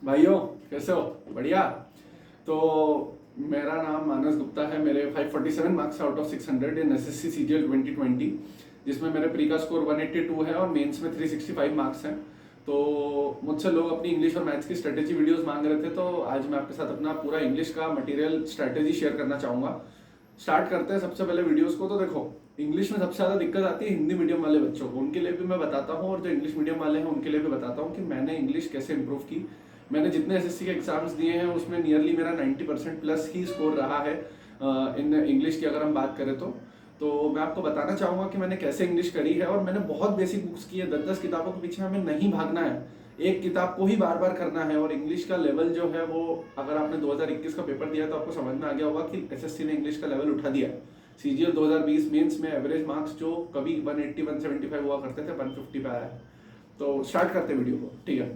भाइयों, कैसे हो? बढ़िया। तो मेरा नाम मानस गुप्ता है। मेरे 547 marks out of 600 in SSC CGL 2020, जिसमें मेरे प्री का स्कोर 182 है और मेंस में 365 मार्क्स हैं। तो मुझसे लोग अपनी इंग्लिश और मैथ्स की स्ट्रेटेजी वीडियोस मांग रहे थे, तो आज मैं आपके साथ अपना पूरा इंग्लिश का मटेरियल स्ट्रेटेजी शेयर करना चाहूँगा। स्टार्ट करते हैं सबसे पहले वीडियोस को। तो देखो, इंग्लिश में सबसे ज़्यादा दिक्कत आती है हिंदी मीडियम वाले बच्चों को। उनके लिए भी मैं बताता हूँ, और जो इंग्लिश मीडियम वाले हैं उनके लिए भी बताता हूँ कि मैंने इंग्लिश कैसे इंप्रूव की। मैंने जितने एसएससी के एग्जाम्स दिए हैं उसमें नियरली मेरा 90% प्लस ही स्कोर रहा है इन इंग्लिश की, अगर हम बात करें तो मैं आपको बताना चाहूँगा कि मैंने कैसे इंग्लिश करी है। और मैंने बहुत बेसिक बुक्स की है, 10-10 किताबों के पीछे हमें नहीं भागना है, एक किताब को ही बार बार करना है। और इंग्लिश का लेवल जो है वो, अगर आपने 2021 का पेपर दिया तो आपको समझ में आ गया होगा कि एसएससी ने इंग्लिश का लेवल उठा दिया है। सीजीएल 2020 मेंस में एवरेज मार्क्स जो कभी 180 175 हुआ करते थे, 150 पे आया है। तो स्टार्ट करते वीडियो को, ठीक है।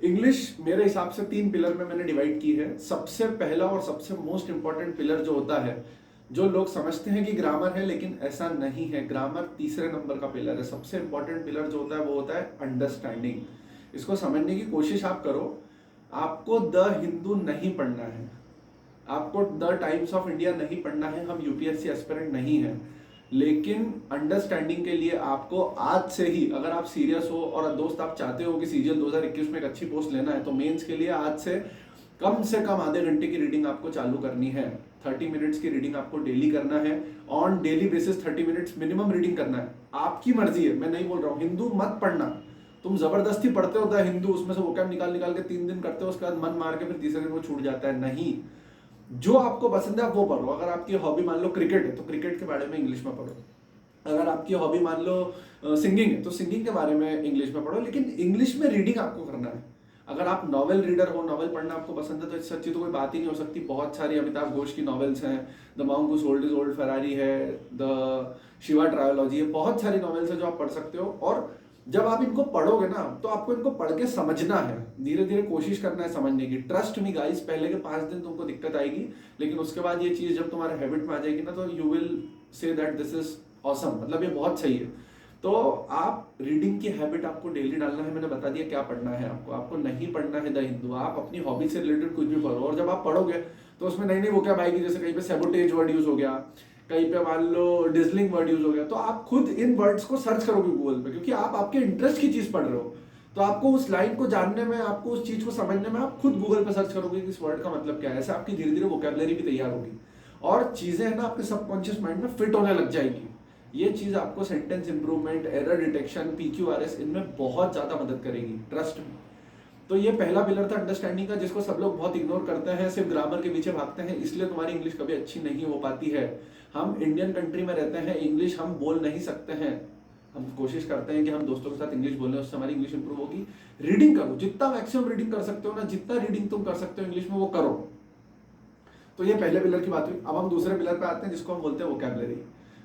इंग्लिश मेरे हिसाब से 3 पिलर में मैंने डिवाइड की है। सबसे पहला और सबसे मोस्ट इंपॉर्टेंट पिलर जो होता है, जो लोग समझते हैं कि ग्रामर है, लेकिन ऐसा नहीं है। ग्रामर तीसरे नंबर का पिलर है। सबसे इंपॉर्टेंट पिलर जो होता है वो होता है अंडरस्टैंडिंग। इसको समझने की कोशिश आप करो। आपको द हिंदू नहीं पढ़ना है, आपको द टाइम्स ऑफ इंडिया नहीं पढ़ना है। हम यूपीएससी एस्पिरेंट नहीं है, लेकिन अंडरस्टैंडिंग के लिए आपको आज से ही, अगर आप सीरियस हो और दोस्त आप चाहते हो कि सीजीएल 2021 में एक अच्छी पोस्ट लेना है, तो मेंस के लिए आज से कम आधे घंटे की रीडिंग आपको चालू करनी है। 30 मिनट्स की रीडिंग आपको डेली करना है। On daily basis 30 minutes minimum reading करना है। आपकी मर्जी है, मैं नहीं बोल रहा हूँ हिंदू मत पढ़ना। तुम जबरदस्ती पढ़ते हो था हिंदू, उसमें से वोकैब निकाल निकाल के 3 दिन करते हो, उसके बाद मन मार के फिर तीसरे दिन वो छूट जाता है। नहीं, जो आपको पसंद है आप वो पढ़ो। अगर आपकी हॉबी मान लो क्रिकेट है तो क्रिकेट के बारे में इंग्लिश में पढ़ो। अगर आपकी हॉबी मान लो सिंगिंग है तो सिंगिंग के बारे में इंग्लिश में पढ़ो, लेकिन इंग्लिश में रीडिंग आपको करना है। अगर आप नॉवेल रीडर हो, नॉवेल पढ़ना आपको पसंद है, तो इससे अच्छी तो कोई बात ही नहीं हो सकती। बहुत सारी अमिताभ घोष की नॉवेल्स हैं, the monk who sold his old Ferrari है, द शिवा ट्रायोलॉजी है, बहुत सारी नॉवेल्स है जो आप पढ़ सकते हो। और जब आप इनको पढ़ोगे ना, तो आपको इनको पढ़ के समझना है, धीरे धीरे कोशिश करना है समझने की। ट्रस्ट मी गाइस, पहले के 5 दिन तुमको दिक्कत आएगी, लेकिन उसके बाद ये चीज जब तुम्हारे हैबिट में आ जाएगी ना, तो you will say that this is awesome, मतलब ये बहुत सही है। तो आप रीडिंग की हैबिट आपको डेली डालना है। मैंने बता दिया क्या पढ़ना है आपको नहीं पढ़ना है द हिंदू। आप अपनी हॉबी से रिलेटेड कुछ भी पढ़ो, और जब आप पढ़ोगे तो उसमें नई नई वो क्या आएगी, जैसे कहीं पे सैबोटेज वर्ड यूज हो गया, कहीं पे मान लो डिजलिंग वर्ड यूज हो गया, तो आप खुद इन वर्ड्स को सर्च करोगे गूगल पे, क्योंकि आप आपके इंटरेस्ट की चीज पढ़ रहे हो। तो आपको उस लाइन को जानने में, आपको उस चीज को समझने में, आप खुद गूगल पे सर्च करोगे कि इस वर्ड का मतलब क्या है। ऐसे आपकी धीरे धीरे वोकैबुलरी भी तैयार होगी, और चीजें है ना आपके सबकॉन्शियस माइंड में फिट होने लग जाएगी। ये चीज आपको sentence improvement, error detection, PQRS, इनमें बहुत ज्यादा मदद करेगी, ट्रस्ट में। तो ये पहला पिलर था अंडरस्टैंडिंग का, जिसको सब लोग बहुत इग्नोर करते हैं, सिर्फ ग्रामर के पीछे भागते हैं, इसलिए तुम्हारी इंग्लिश कभी अच्छी नहीं हो पाती है। हम इंडियन कंट्री में रहते हैं, इंग्लिश हम बोल नहीं सकते हैं। हम कोशिश करते हैं कि हम दोस्तों के साथ इंग्लिश बोलें, उससे हमारी इंग्लिश इंप्रूव होगी। रीडिंग करो, जितना मैक्सिमम रीडिंग कर सकते हो ना, जितना रीडिंग तुम कर सकते हो इंग्लिश में, वो करो। तो ये पहले पिलर की बात हुई। अब हम दूसरे पिलर पे आते हैं, जिसको हम बोलते हैं वोकैबुलरी।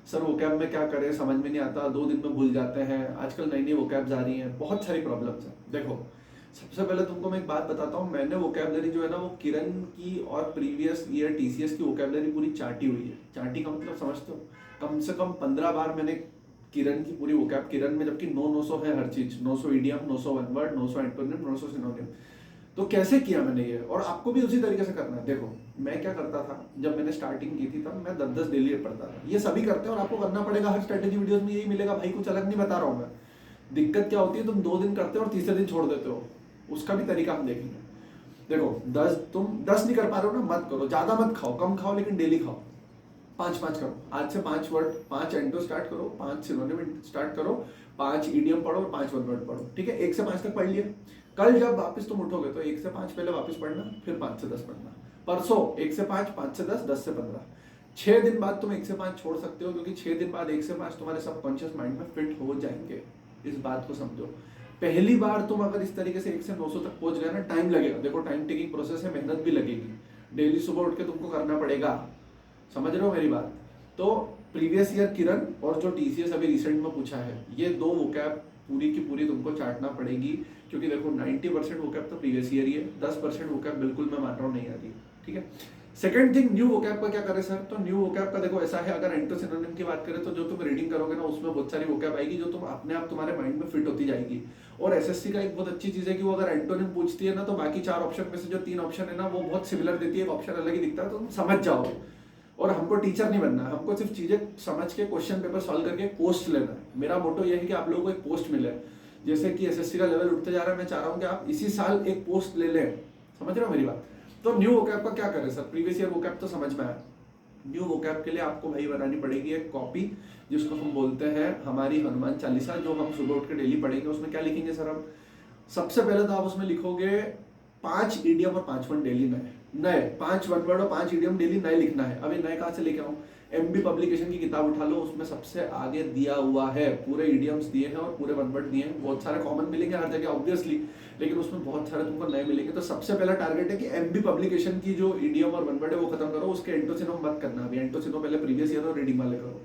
सर वोकैब में क्या करें, समझ में नहीं आता, 2 दिन में भूल जाते हैं, आजकल नई नई वोकैब्स आ रही हैं, बहुत सारी प्रॉब्लम्स हैं। देखो, सबसे पहले तुमको मैं एक बात बताता हूँ, मैंने वोकैबुलरी जो है ना वो किरण की और प्रीवियस ईयर टीसीएस की वोकैबुलरी पूरी चाटी हुई है। चाटी का मतलब समझते हो? कम से कम 15 बार मैंने किरण की पूरी वोकैब, किरण में जबकि 900 है हर चीज, 900 idiom, 900 one word, 900 antonym, 900 synonym. तो कैसे किया मैंने ये, और आपको भी उसी तरीके से करना है। देखो, मैं क्या करता था जब मैंने स्टार्टिंग की थी, तब मैं 10-10 डेली पढ़ता था। ये सभी करते हैं और आपको करना पड़ेगा। हर स्ट्रेटेजी वीडियोस में यही मिलेगा भाई, कुछ अलग नहीं बता रहा हूँ मैं। दिक्कत क्या होती है, तुम 2 दिन करते हो और तीसरे दिन छोड़ देते हो, उसका भी तरीका हम देखेंगे। देखो, तुम 10 नहीं कर पा रहे हो ना, मत करो, ज्यादा मत खाओ, कम खाओ, लेकिन डेली खाओ। 5-5 करो, आज से 5 वर्ड, 5 एंटो स्टार्ट करो, 5 सिनोनिम स्टार्ट करो, 5 ईडियम पढ़ो और 5 वन वर्ड पढ़ो, ठीक है। 1 से 5 तक पढ़ लिए। कल जब वापस तुम उठोगे तो 1 से 5 पहले वापस पढ़ना, फिर 5 से 10 पढ़ना। परसों 1 से 5, 5 से 10, 10 से 15। 6 दिन बाद तुम 1 से 5 छोड़ सकते हो, क्योंकि 6 दिन बाद 1 से 5 तुम्हारे सबकॉन्शियस माइंड में फिट हो जाएंगे। इस बात को समझो। पहली बार तुम अगर इस तरीके से 1 से 900 तक पहुंच गए ना, टाइम लगेगा। देखो, टाइम टेकिंग प्रोसेस है, मेहनत भी लगेगी, डेली सुबह उठ के तुमको करना पड़ेगा। समझ रहे हो मेरी बात? तो प्रीवियस ईयर किरण और जो टीसीएस अभी रिसेंट में पूछा है, ये 2 वोकैब पूरी की पूरी तुमको चाटना पड़ेगी। क्योंकि देखो, 90% वोकैब तो प्रीवियस ईयर ही है, 10% वोकैब बिल्कुल मैं मान रहा हूँ नहीं आ रही है, ठीक है। सेकंड थिंग, न्यू वोकैब का क्या करें सर? तो न्यू वोकैब का देखो ऐसा है, अगर एंटो सिनोनिम की बात करें तो जो तुम रीडिंग करोगे ना उसमें बहुत सारी वोकैब आएगी जो तुम अपने आप तुम्हारे माइंड में फिट होती जाएगी। और एसएससी का एक बहुत अच्छी चीज है कि वो अगर एंटोनिम पूछती है ना तो बाकी 4 ऑप्शन में से जो 3 ऑप्शन है ना वो बहुत सिमिलर देती है, एक ऑप्शन अलग ही दिखता है, तो तुम समझ जाओगे। और हमको टीचर नहीं बनना, हमको सिर्फ चीजें समझ के क्वेश्चन पेपर सॉल्व करके पोस्ट लेना है। मेरा मोटो ये है कि आप लोगों को एक पोस्ट मिले, जैसे कि एसएससी का लेवल उठते जा रहा है, मैं चाह रहा हूँ कि आप इसी साल एक पोस्ट ले लें। समझ रहे हो मेरी बात? तो न्यू वोकैब का क्या करें सर? प्रीवियस ईयर वोकैब तो समझ में आया। न्यू वोकैब के लिए आपको भाई बनानी पड़ेगी एक कॉपी, जिसको हम बोलते हैं हमारी हनुमान चालीसा, जो हम सुबह उठ के डेली पढ़ेंगे। उसमें क्या लिखेंगे सर हम? सबसे पहले तो आप उसमें लिखोगे 5 इडियम और 5 वन डेली नए नए 5 वन वर्ड और 5 इडियम डेली नए लिखना है। अभी नए कहाँ से लेके आऊँ? एमबी पब्लिकेशन की किताब उठा लो, उसमें सबसे आगे दिया हुआ है, पूरे इडियम्स दिए हैं और पूरे वन वर्ड दिए हैं। बहुत सारे कॉमन मिलेंगे हर जगह ऑब्वियसली, लेकिन उसमें बहुत सारे तुमको नए मिलेंगे। तो सबसे पहला टारगेट है कि एमबी पब्लिकेशन की जो इडियम और वन वर्ड है वो खत्म करो। उसके एंटोसिनो मत करना, अभी एंटोसिनो पहले प्रीवियस ईयर और रीडिंग वाले करो।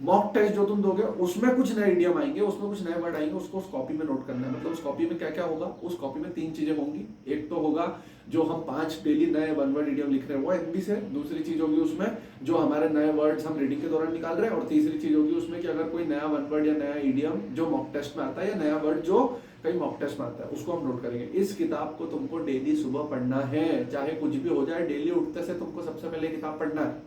मॉक टेस्ट जो तुम दोगे उसमें कुछ नए इडियम आएंगे, उसमें कुछ नए वर्ड आएंगे, उसको उस कॉपी में नोट करना है। मतलब उस कॉपी में क्या क्या होगा? उस कॉपी में 3 चीजें होंगी। एक तो होगा जो हम 5 डेली नए वन वर्ड इडियम लिख रहे हैं वो एमबी से। दूसरी चीज होगी उसमें जो हमारे नए वर्ड्स हम रीडिंग के दौरान निकाल रहे हैं। और तीसरी चीज होगी उसमें कि अगर कोई नया वन वर्ड या नया इडियम जो मॉक टेस्ट में आता है या नया वर्ड जो कहीं मॉक टेस्ट में आता है उसको हम नोट करेंगे। इस किताब को तुमको डेली सुबह पढ़ना है, चाहे कुछ भी हो जाए। डेली उठते से तुमको सबसे पहले किताब पढ़ना है।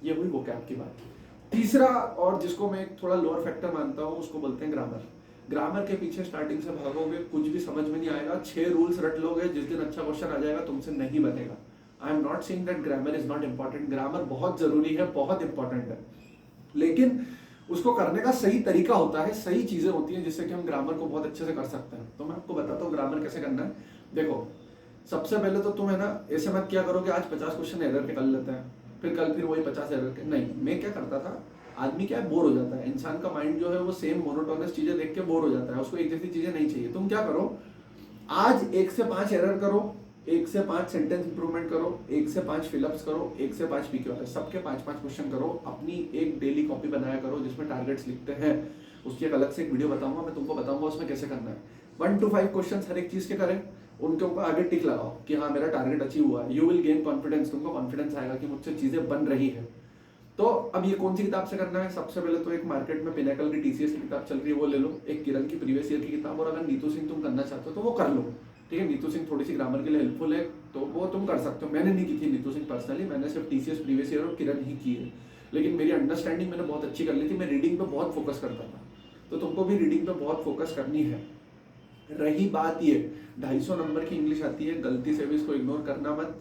ये हुई वोकैब की बात। तीसरा, और जिसको मैं थोड़ा लोअर फैक्टर मानता हूँ, उसको बोलते हैं ग्रामर। ग्रामर के पीछे स्टार्टिंग से भागोगे कुछ भी समझ में नहीं आएगा। 6 रूल्स रट लोगे, जिस दिन अच्छा क्वेश्चन आ जाएगा तुमसे नहीं बनेगा। I am not saying that grammar is not important, grammar बहुत जरूरी है, बहुत इंपॉर्टेंट है, लेकिन उसको करने का सही तरीका होता है, सही चीजें होती हैं जिससे कि हम ग्रामर को बहुत अच्छे से कर सकते हैं। तो मैं आपको बताता हूँ ग्रामर कैसे करना है। देखो, सबसे पहले तो तुम है ना ऐसे मत क्या करो कि आज 50 क्वेश्चन एरर के कर लेते हैं, फिर कल फिर वही 50 एरर के। नहीं, मैं क्या करता था, आदमी क्या है, बोर हो जाता है। इंसान का माइंड जो है वो सेम मोनोटोनस चीजें देख के बोर हो जाता है, उसको एक जैसी चीजें नहीं चाहिए। तुम क्या करो, आज 1 से 5 एरर करो, 1 से 5 सेंटेंस इंप्रूवमेंट करो, 1 से 5 फिलअप्स करो, 1 से 5 पीक्यू, सबके 5-5 क्वेश्चन करो। अपनी एक डेली कॉपी बनाया करो जिसमें टारगेट्स लिखते हैं। उसकी एक अलग से एक वीडियो बताऊंगा, मैं तुमको बताऊंगा उसमें कैसे करना है। 1 to 5 क्वेश्चन हर एक चीज के करें, उनके ऊपर आगे टिक लगाओ कि हाँ मेरा टारगेट अचीव हुआ है। यू विल गेन कॉन्फिडेंस, तुमको कॉन्फिडेंस आएगा कि मुझसे चीजें बन रही है। तो अब ये कौन सी किताब से करना है? सबसे पहले तो एक मार्केट में पिनेकल की टीसीएस की किताब चल रही है वो ले लो, एक किरण की प्रीवियस ईयर की किताब, और अगर नीतू सिंह तुम करना चाहते हो तो वो कर लो। ठीक है, नीतू सिंह थोड़ी सी ग्रामर के लिए हेल्पफुल है तो वो तुम कर सकते हो। मैंने नहीं की थी नीतू सिंह पर्सनली, मैंने सिर्फ टीसीएस प्रीवियस ईयर और किरण ही की है, लेकिन मेरी अंडरस्टैंडिंग मैंने बहुत अच्छी कर ली थी। मैं रीडिंग पे बहुत फोकस करता था, तो तुमको भी रीडिंग पे बहुत फोकस करनी है। रही बात ये 250 नंबर की इंग्लिश आती है, गलती से भी इसको इग्नोर करना मत।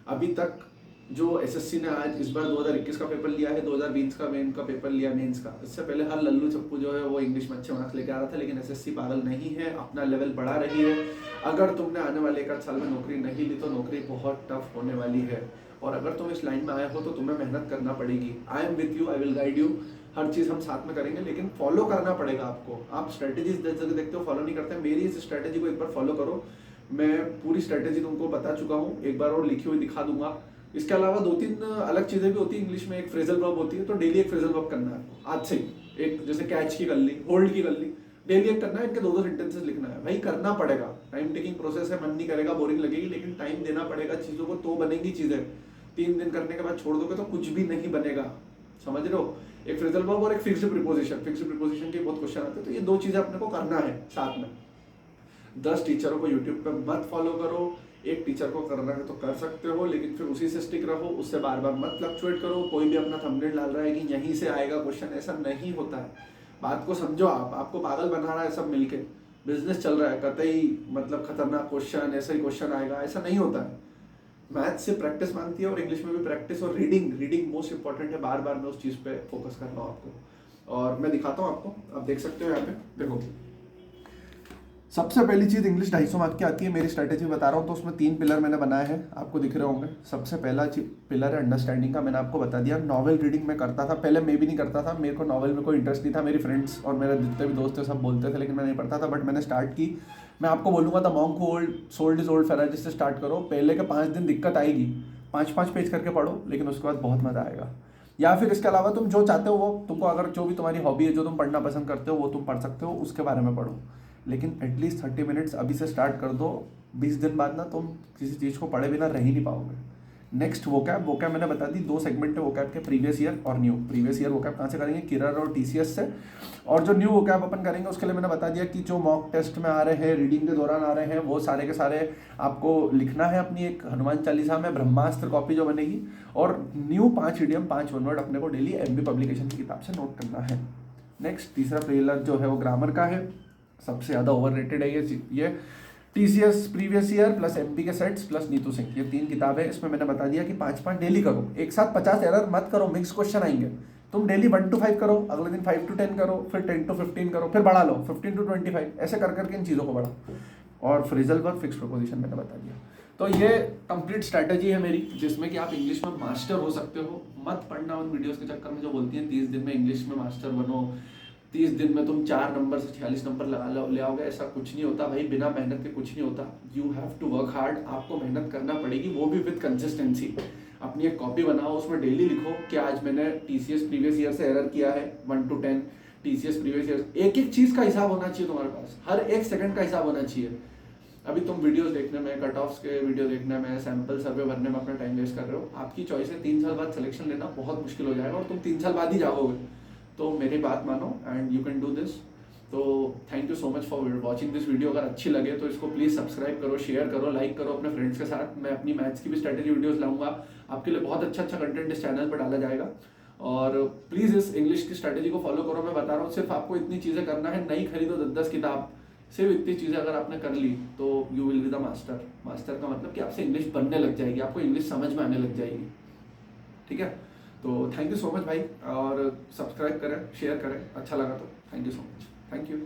अभी तक जो एसएससी ने आज इस बार 2021 का पेपर लिया है, 2020 का मेन का पेपर लिया, मेंस का, इससे पहले हर लल्लू चप्पू जो है वो इंग्लिश में अच्छे मार्क्स लेके आ रहा था, लेकिन एसएससी पागल नहीं है, अपना लेवल बढ़ा रही है। अगर तुमने आने वाले 1 साल में नौकरी नहीं ली तो नौकरी बहुत टफ होने वाली है, और अगर तुम इस लाइन में आए हो तो तुम्हें मेहनत करना पड़ेगी। I am with you, I will guide you, हर चीज हम साथ में करेंगे, लेकिन फॉलो करना पड़ेगा आपको। आप स्ट्रेटेजीज देखते हो, फॉलो नहीं करते। मेरी इस स्ट्रेटेजी को एक बार फॉलो करो, मैं पूरी स्ट्रेटेजी तुमको बता चुका हूँ, एक बार और लिखी हुई दिखा दूंगा। इसके अलावा 2-3 अलग चीजें भी होती है इंग्लिश में। एक फ्रेजल वर्ब होती है, तो डेली एक फ्रेजल वर्ब करना है आपको आज से ही। एक जैसे कैच की कर ली, होल्ड की कर ली, डेली एक करना है, इनके 2-2 सेंटेंसेस लिखना है। भाई करना पड़ेगा, टाइम टेकिंग प्रोसेस है, मन नहीं करेगा, बोरिंग लगेगी, लेकिन टाइम देना पड़ेगा चीजों को, तो बनेंगी चीजें। 3 दिन करने के बाद छोड़ दोगे तो कुछ भी नहीं बनेगा, समझ रहे हो? एक फ्रेजल वर्ब और एक फिक्स्ड प्रीपोजिशन, फिक्स्ड प्रीपोजिशन के बहुत क्वेश्चन आते हैं, तो ये 2 चीजें अपने को करना है साथ में। 10 टीचरों को यूट्यूब पे मत फॉलो करो, एक टीचर को करना है तो कर सकते हो, लेकिन फिर उसी से स्टिक रहो, उससे बार बार मत फ्लक्चुएट करो। कोई भी अपना थंबनेल डाल रहा है कि यहीं से आएगा क्वेश्चन, ऐसा नहीं होता है। बात को समझो, आपको पागल बना रहा है सब मिलके, बिजनेस चल रहा है, कतई मतलब खतरनाक क्वेश्चन, ऐसा ही क्वेश्चन आएगा, ऐसा नहीं होता है। मैथ से प्रैक्टिस मांगती है और इंग्लिश में भी प्रैक्टिस, और रीडिंग मोस्ट इंपॉर्टेंट है। बार बार मैं उस चीज़ पे फोकस कर रहा हूँ आपको, और मैं दिखाता हूँ आपको, आप देख सकते हो यहाँ पे। देखो, सबसे पहली चीज इंग्लिश 250 मार्क की आती है। मेरी स्ट्रेटेजी बता रहा हूँ, तो उसमें 3 पिलर मैंने बनाए हैं, आपको दिख रहे होंगे। सबसे पहला पिलर है अंडरस्टैंडिंग का, मैंने आपको बता दिया। नॉवल रीडिंग मैं करता था पहले, मैं भी नहीं करता था, मेरे को नॉवल में कोई इंटरेस्ट नहीं था। मेरी फ्रेंड्स और मेरे जितने भी दोस्त थे सब बोलते थे, लेकिन मैं नहीं पढ़ता था, बट मैंने स्टार्ट की। मैं आपको बोलूँगा the monk who sold his old Ferrari से स्टार्ट करो। पहले के 5 दिन दिक्कत आएगी, 5-5 पेज करके पढ़ो, लेकिन उसके बाद बहुत मजा आएगा। या फिर इसके अलावा तुम जो चाहते हो वो, तुमको अगर जो भी तुम्हारी हॉबी है, जो तुम पढ़ना पसंद करते हो वो तुम पढ़ सकते हो, उसके बारे में पढ़ो, लेकिन एटलीस्ट 30 मिनट्स अभी से स्टार्ट कर दो। 20 दिन बाद ना तुम किसी चीज़ को पढ़े बिना रह ही नहीं पाओगे। नेक्स्ट वोकैब मैंने बता दी, 2 सेगमेंट है वोकैब के, प्रीवियस ईयर और न्यू। प्रीवियस ईयर वोकैब कहाँ से करेंगे, किरर और टीसीएस से, और जो न्यू वोकैब अपन करेंगे उसके लिए मैंने बता दिया कि जो मॉक टेस्ट में आ रहे हैं, रीडिंग के दौरान आ रहे हैं, वो सारे के सारे आपको लिखना है अपनी एक हनुमान चालीसा में ब्रह्मास्त्र कॉपी जो बनेगी, और न्यू 5 इडियम 5 वन वर्ड अपने को डेली एमबी पब्लिकेशन की किताब से नोट करना है। नेक्स्ट तीसरा प्लेयर जो है वो ग्रामर का है, सबसे ज़्यादा ओवररेटेड है ये TCS previous year plus MP के सेट्स प्लस नीतू सिंह, ये 3 किताबें। इसमें मैंने बता दिया कि 5 डेली करो, एक साथ 50 एरर मत करो, मिक्स क्वेश्चन आएंगे। तुम डेली 1 to 5 करो, अगले दिन 5 to 10 करो, फिर 10 to 15 करो, फिर बढ़ा लो 15 to 25, ऐसे कर करके इन चीज़ों को बढ़ाओ। और फ्रेजल वर्ब, फिक्स प्रोपोजिशन मैंने बता दिया। तो ये कंप्लीट स्ट्रैटेजी है मेरी, जिसमें कि आप इंग्लिश में मास्टर हो सकते हो। मत पढ़ना उन वीडियोस के चक्कर में जो बोलती हैं 30 दिन में इंग्लिश में मास्टर बनो, 30 दिन में तुम 4 नंबर से 46 नंबर ले आओगे। ऐसा कुछ नहीं होता भाई, बिना मेहनत के कुछ नहीं होता। You have to work hard, आपको मेहनत करना पड़ेगी, वो भी विद कंसिस्टेंसी। अपनी एक कॉपी बनाओ, उसमें डेली लिखो कि आज मैंने टीसीएस प्रीवियस ईयर से एरर किया है 1 to 10, टीसीएस प्रीवियस ईयर, एक एक चीज़ का हिसाब होना चाहिए तुम्हारे पास, हर एक सेकंड का हिसाब होना चाहिए। अभी तुम वीडियोस देखने में, कट ऑफ्स के वीडियो देखने में, सैंपल सर्वे भरने में अपना टाइम वेस्ट कर रहे हो। आपकी चॉइस है, 3 साल बाद सिलेक्शन लेना बहुत मुश्किल हो जाएगा और तुम 3 साल बाद ही जाओगे। तो मेरी बात मानो and you can do this. तो thank you so much for watching this video. अगर अच्छी लगे तो इसको प्लीज़ सब्सक्राइब करो, शेयर करो, लाइक करो अपने फ्रेंड्स के साथ। मैं अपनी मैथ्स की भी स्ट्रैटेजी वीडियोस लाऊंगा, आपके लिए बहुत अच्छा कंटेंट इस चैनल पर डाला जाएगा। और प्लीज़ इस इंग्लिश की स्ट्रैटेजी को फॉलो करो। मैं बता रहा हूँ, सिर्फ आपको इतनी चीज़ें करना है, नहीं खरीदो 10-10 किताब, सिर्फ इतनी चीज़ें अगर आपने कर ली तो you will be the master. Master का मतलब कि आपसे इंग्लिश बनने लग जाएगी, आपको इंग्लिश समझ में आने लग जाएगी। ठीक है, तो थैंक यू सो मच भाई, और सब्सक्राइब करें, शेयर करें, अच्छा लगा तो thank you so much, thank you.